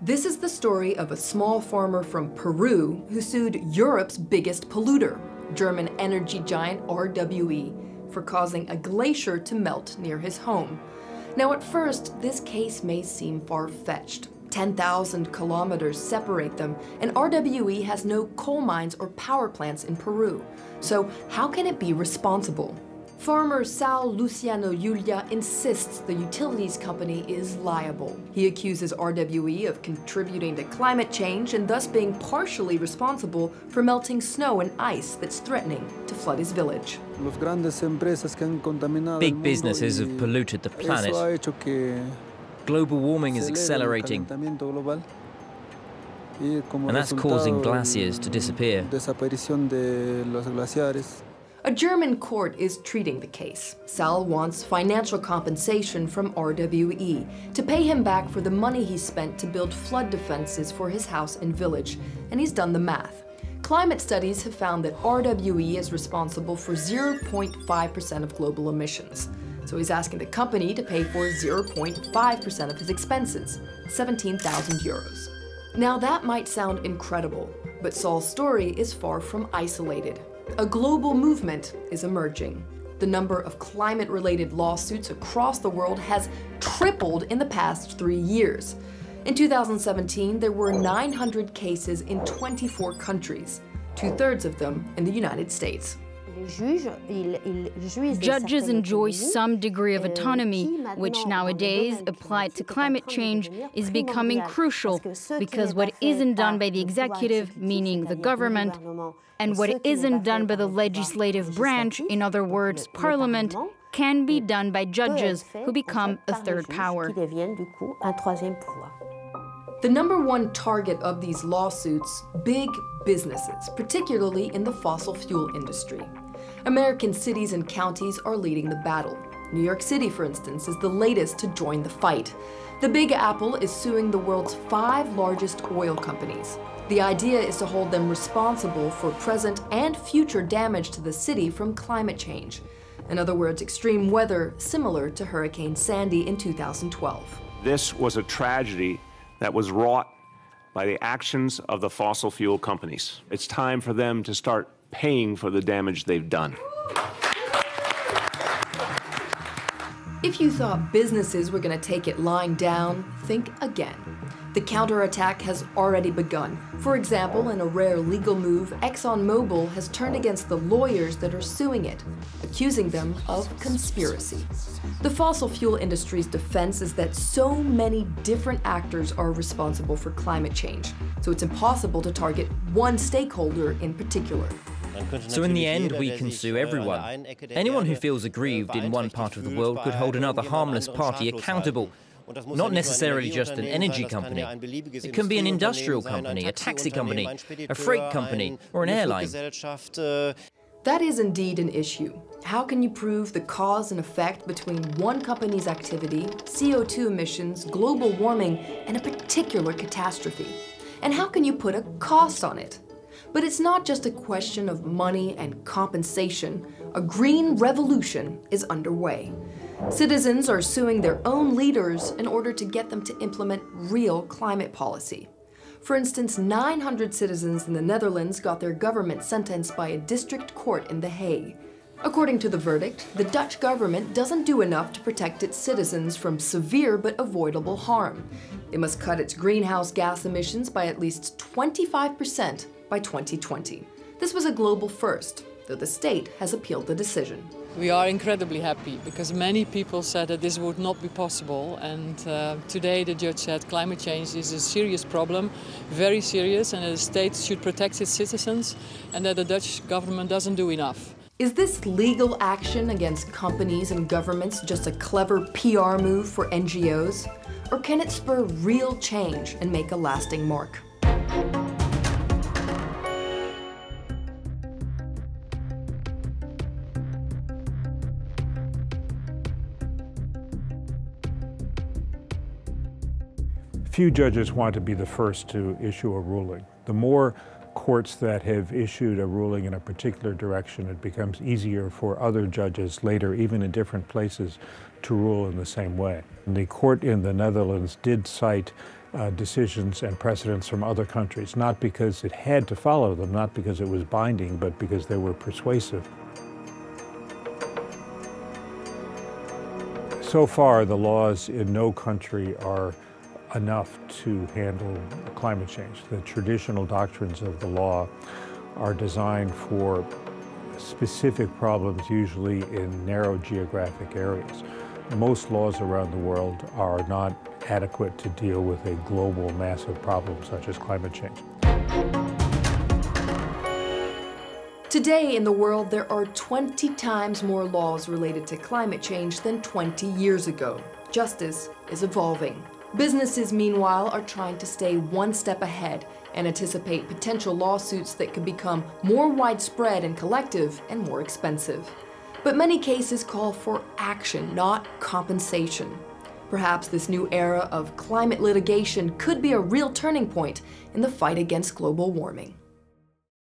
This is the story of a small farmer from Peru who sued Europe's biggest polluter, German energy giant RWE, for causing a glacier to melt near his home. Now at first, this case may seem far-fetched. 10,000 kilometers separate them, and RWE has no coal mines or power plants in Peru. So how can it be responsible? Farmer Saúl Luciano Lliuya insists the utilities company is liable. He accuses RWE of contributing to climate change and thus being partially responsible for melting snow and ice that's threatening to flood his village. Big businesses have polluted the planet. Global warming is accelerating, and that's causing glaciers to disappear. A German court is treating the case. Saúl wants financial compensation from RWE to pay him back for the money he spent to build flood defenses for his house and village, and he's done the math. Climate studies have found that RWE is responsible for 0.5% of global emissions. So he's asking the company to pay for 0.5% of his expenses, 17,000 euros. Now that might sound incredible, but Saúl's story is far from isolated. A global movement is emerging. The number of climate-related lawsuits across the world has tripled in the past 3 years. In 2017, there were 900 cases in 24 countries, 2/3 of them in the United States. Judges enjoy some degree of autonomy, which nowadays, applied to climate change, is becoming crucial because what isn't done by the executive, meaning the government, and what isn't done by the legislative branch, in other words, parliament, can be done by judges who become a third power. The number one target of these lawsuits, big businesses, particularly in the fossil fuel industry. American cities and counties are leading the battle. New York City, for instance, is the latest to join the fight. The Big Apple is suing the world's 5 largest oil companies. The idea is to hold them responsible for present and future damage to the city from climate change. In other words, extreme weather similar to Hurricane Sandy in 2012. This was a tragedy that was wrought by the actions of the fossil fuel companies. It's time for them to start paying for the damage they've done. If you thought businesses were going to take it lying down, think again. The counterattack has already begun. For example, in a rare legal move, ExxonMobil has turned against the lawyers that are suing it, accusing them of conspiracy. The fossil fuel industry's defense is that so many different actors are responsible for climate change, so it's impossible to target one stakeholder in particular. So in the end, we can sue everyone. Anyone who feels aggrieved in one part of the world could hold another harmless party accountable. Not necessarily just an energy company. It can be an industrial company, a taxi company, a freight company, or an airline. That is indeed an issue. How can you prove the cause and effect between one company's activity, CO2 emissions, global warming, and a particular catastrophe? And how can you put a cost on it? But it's not just a question of money and compensation. A green revolution is underway. Citizens are suing their own leaders in order to get them to implement real climate policy. For instance, 900 citizens in the Netherlands got their government sentenced by a district court in The Hague. According to the verdict, the Dutch government doesn't do enough to protect its citizens from severe but avoidable harm. It must cut its greenhouse gas emissions by at least 25% by 2020. This was a global first, though the state has appealed the decision. We are incredibly happy because many people said that this would not be possible, and today the judge said climate change is a serious problem, very serious, and that the state should protect its citizens and that the Dutch government doesn't do enough. Is this legal action against companies and governments just a clever PR move for NGOs? Or can it spur real change and make a lasting mark? Few judges want to be the first to issue a ruling. The more courts that have issued a ruling in a particular direction, it becomes easier for other judges later, even in different places, to rule in the same way. And the court in the Netherlands did cite decisions and precedents from other countries, not because it had to follow them, not because it was binding, but because they were persuasive. So far, the laws in no country are enough to handle climate change. The traditional doctrines of the law are designed for specific problems, usually in narrow geographic areas. Most laws around the world are not adequate to deal with a global, massive problem such as climate change. Today in the world, there are 20 times more laws related to climate change than 20 years ago. Justice is evolving. Businesses, meanwhile, are trying to stay one step ahead and anticipate potential lawsuits that could become more widespread and collective and more expensive. But many cases call for action, not compensation. Perhaps this new era of climate litigation could be a real turning point in the fight against global warming.